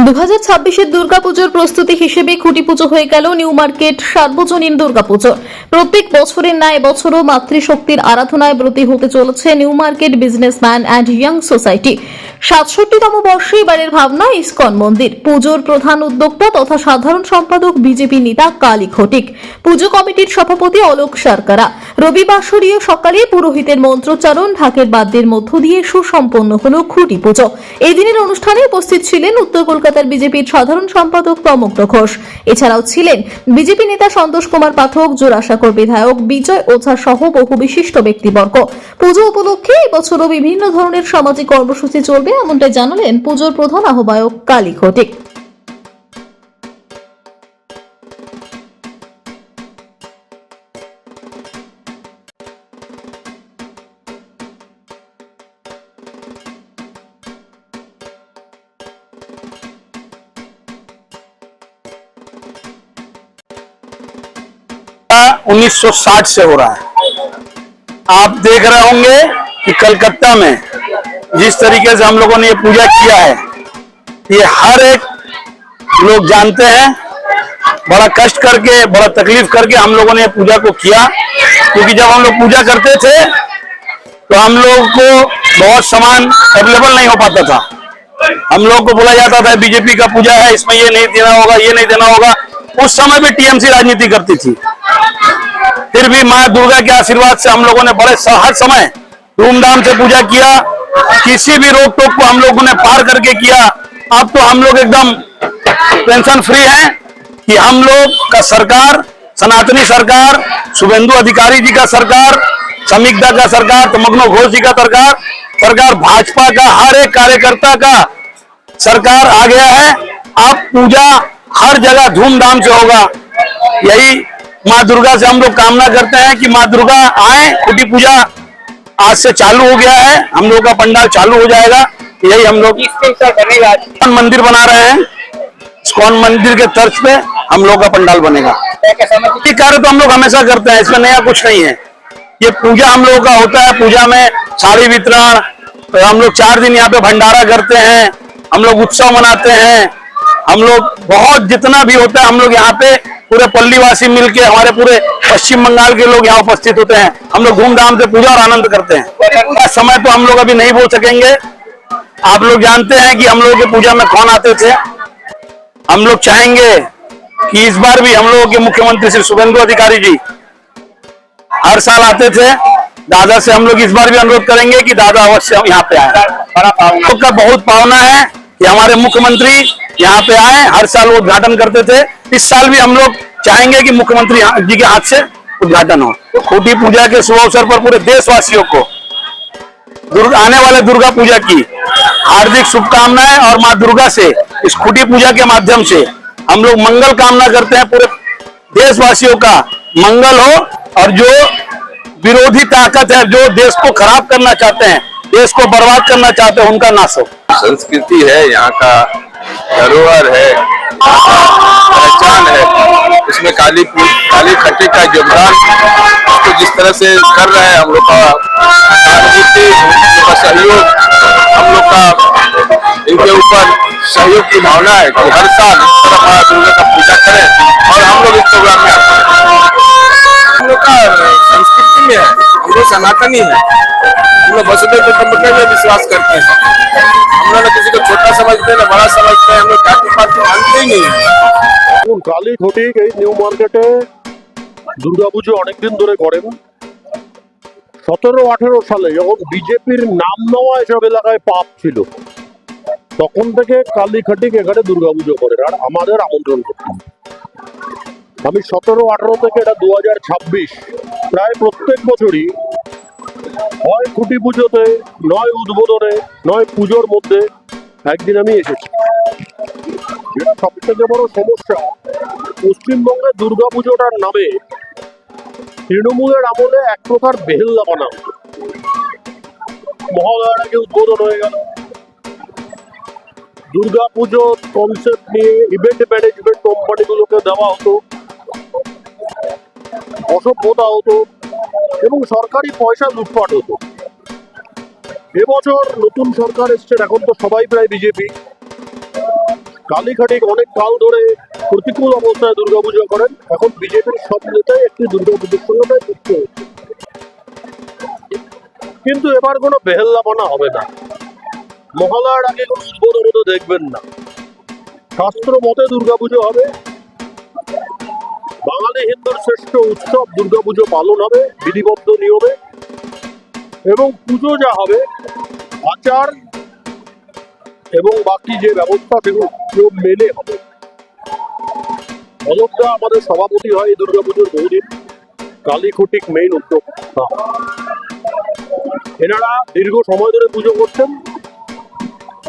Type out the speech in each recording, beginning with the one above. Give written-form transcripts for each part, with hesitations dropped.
2026-এর দুর্গাপুজোর প্রস্তুতি হিসেবে খুঁটি পুজো হয়ে গেল নিউ মার্কেট সার্বজনীন দুর্গাপুজো। প্রত্যেক বছরের ন্যায় বছরও মাতৃশক্তির আরাধনায় ব্রতী হতে চলেছে new market businessman and young society. 67তম বর্ষে এবারের ভাবনা ইসকন মন্দির। পুজোর প্রধান উদ্যোক্তা তথা সাধারণ সম্পাদক বিজেপি নেতা কালী ঘটিক, পুজো কমিটির সভাপতি অলোক সরকারা। রবিবাসরীয় সকালে পুরোহিতের মন্ত্রোচ্চারণ, ঢাকের বাদ্যের মধ্য দিয়ে সুসম্পন্ন হল খুঁটি পুজো। এই দিনের অনুষ্ঠানে উপস্থিত ছিলেন উত্তর কলকাতার বিজেপির সাধারণ সম্পাদক তমগ্ন ঘোষ। এছাড়াও ছিলেন বিজেপি নেতা সন্তোষ কুমার পাঠক, জোড়াসাঁকোর বিধায়ক বিজয় ওঝা সহ বহু বিশিষ্ট ব্যক্তিবর্গ। পুজো উপলক্ষে এবছরও বিভিন্ন ধরনের সামাজিক কর্মসূচি চলবে এমনটাই জানালেন পুজোর প্রধান আহ্বায়ক কালী ঘটিক। का 1960 से हो रहा है। आप देख रहे होंगे कि कलकत्ता में जिस तरीके से हम लोगों ने ये पूजा किया है, ये हर एक लोग जानते हैं। बड़ा कष्ट करके, बड़ा तकलीफ करके हम लोगों ने पूजा को किया, क्योंकि जब हम लोग पूजा करते थे तो हम लोग को बहुत सामान अवेलेबल नहीं हो पाता था। हम लोग को बोला जाता था बीजेपी का पूजा है, इसमें ये नहीं देना होगा, ये नहीं देना होगा। उस समय भी टीएमसी राजनीति करती थी। फिर भी माँ दुर्गा के आशीर्वाद से हम लोगों ने बड़े हर समय धूमधाम से पूजा किया। किसी भी रोक टोक को हम लोगों ने पार करके किया। अब तो हम लोग एकदम टेंशन फ्री हैं कि हम लोग का सरकार, सनातनी सरकार, शुभेंदु अधिकारी जी का सरकार, समीक्षा का सरकार, तमग्न घोष जी का सरकार, भाजपा का हर एक कार्यकर्ता का सरकार आ गया है। अब पूजा हर जगह धूमधाम से होगा। यही माँ दुर्गा से हम लोग कामना करते हैं कि माँ दुर्गा आए। खुटी पूजा आज से चालू हो गया है, हम लोग का पंडाल चालू हो जाएगा। यही हम लोग मंदिर बना रहे हैं। इस्कॉन मंदिर के तर्ज पे हम लोग का पंडाल बनेगा। ये कार्य तो हम लोग हमेशा करते हैं, इसमें नया कुछ नहीं है। ये पूजा हम लोगों का होता है। पूजा में साड़ी वितरण, तो हम लोग 4 दिन यहाँ पे भंडारा करते हैं, हम लोग उत्सव मनाते हैं। हम लोग बहुत जितना भी होता है, हम लोग यहाँ पे पूरे पल्लीवासी मिलके, हमारे पूरे पश्चिम बंगाल के लोग यहाँ उपस्थित होते हैं। हम लोग धूमधाम से पूजा और आनंद करते हैं। समय तो हम लोग अभी नहीं बोल सकेंगे। आप लोग जानते हैं कि हम लोगों की पूजा में कौन आते थे। हम लोग चाहेंगे कि इस बार भी हम लोगों के मुख्यमंत्री श्री शुभेंदु अधिकारी जी हर साल आते थे। दादा से हम लोग इस बार भी अनुरोध करेंगे कि दादा अवश्य यहाँ पे आए। हम लोग का बहुत पावना है कि हमारे मुख्यमंत्री यहाँ पे आए। हर साल वो उद्घाटन करते थे। इस साल भी हम लोग चाहेंगे कि मुख्यमंत्री जी के हाथ से उद्घाटन हो। खूटी पूजा के शुभ अवसर पर पूरे देशवासियों को आने वाले दुर्गा पूजा की हार्दिक शुभकामनाएं। और माँ दुर्गा से इस खूटी पूजा के माध्यम से हम लोग मंगल कामना करते हैं। पूरे देशवासियों का मंगल हो और जो विरोधी ताकत है, जो देश को खराब करना चाहते हैं, देश को बर्बाद करना चाहते हैं, उनका नाश हो। संस्कृति है, यहाँ का धरोहर है, पहचान है। इसमें काली खट्टी का योगदान, उसको जिस तरह से कर रहे हैं, हम लोग का सहानुभूति, सहयोग, हम लोग का इनके ऊपर सहयोग की भावना है कि हर साल इस तरह माँ दुर्गा का पूजा करें और हम लोग इस प्रोग्राम में आते हैं। हम लोग का संस्कृति में है, हम लोग सनातनी है। हम लोग वसुधैव कुटुंबकम में विश्वास करते हैं। हम लोग किसी को छोटा समझते हैं, ना बड़ा समझते हैं। हम लोग जाति पाति मानते ही नहीं है। কালী ঘটিক এই নিউ মার্কেটে দুর্গাপুজো অনেকদিন ধরে করেন। 17-18 সালে যখন বিজেপির নাম নেওয়া এসব এলাকায় পাপ ছিল, তখন থেকে কালী ঘটিক এখানে দুর্গাপুজো করেন আর আমাদের আমন্ত্রণ করতেন। আমি 17-18 থেকে এটা 2026 প্রায় প্রত্যেক বছরই হয় খুঁটি পুজোতে, নয় উদ্বোধনে, নয় পুজোর মধ্যে একদিন আমি এসেছি। যেটা সব থেকে বড় সমস্যা, পশ্চিমবঙ্গে দুর্গাপুজোটার নামে তৃণমূলের আমলে এক প্রকার বেহেল্লা বানা হতো। মহালয়ার আগে উদ্বোধন হয়ে গেল, দুর্গাপুজোর কনসেপ্ট নিয়ে ইভেন্ট ম্যানেজমেন্ট কোম্পানিগুলোকে দেওয়া হতো, অসভ্যতা হতো, এবং সরকারি পয়সা লুটপাট হতো। এবছর নতুন সরকার এসছে, এখন তো সবাই প্রায় বিজেপি। কালীঘাটে অনেক কাল ধরে প্রতিকূল অবস্থায় দুর্গাপুজো করেন, এখন বিজেপির সব নেতাই একটি দুর্গাপুজোর সঙ্গে যুক্ত হচ্ছে। কিন্তু এবার কোনো বেহেল্লাপনা হবে না, মহালয়ার আগে কোনো উদ্বোধন দেখবেন না। শাস্ত্র মতে দুর্গাপুজো হবে, বাঙালি হিন্দুর শ্রেষ্ঠ উৎসব দুর্গাপুজো পালন হবে বিধিবদ্ধ নিয়মে, এবং পুজো যা হবে আচার এবং বাকি যে ব্যবস্থা সেগুলো নিয়ম মেনে হবে। অলোকদা আমাদের সভাপতি হয় এই দুর্গাপুজোর বহুদিন, কালীখটিক মেইন উদ্যোক্তা। এনারা দীর্ঘ সময় ধরে পুজো করছেন।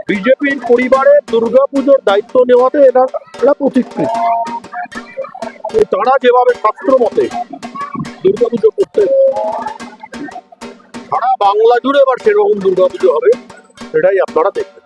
বিজেপির পরিবারে দুর্গাপুজোর দায়িত্ব নেওয়াতে এরা প্রতিকৃত। তারা যেভাবে শাস্ত্র মতে দুর্গাপুজো করতেন, সারা বাংলা জুড়ে এবার সেরকম দুর্গাপুজো হবে, সেটাই আপনারা দেখবেন।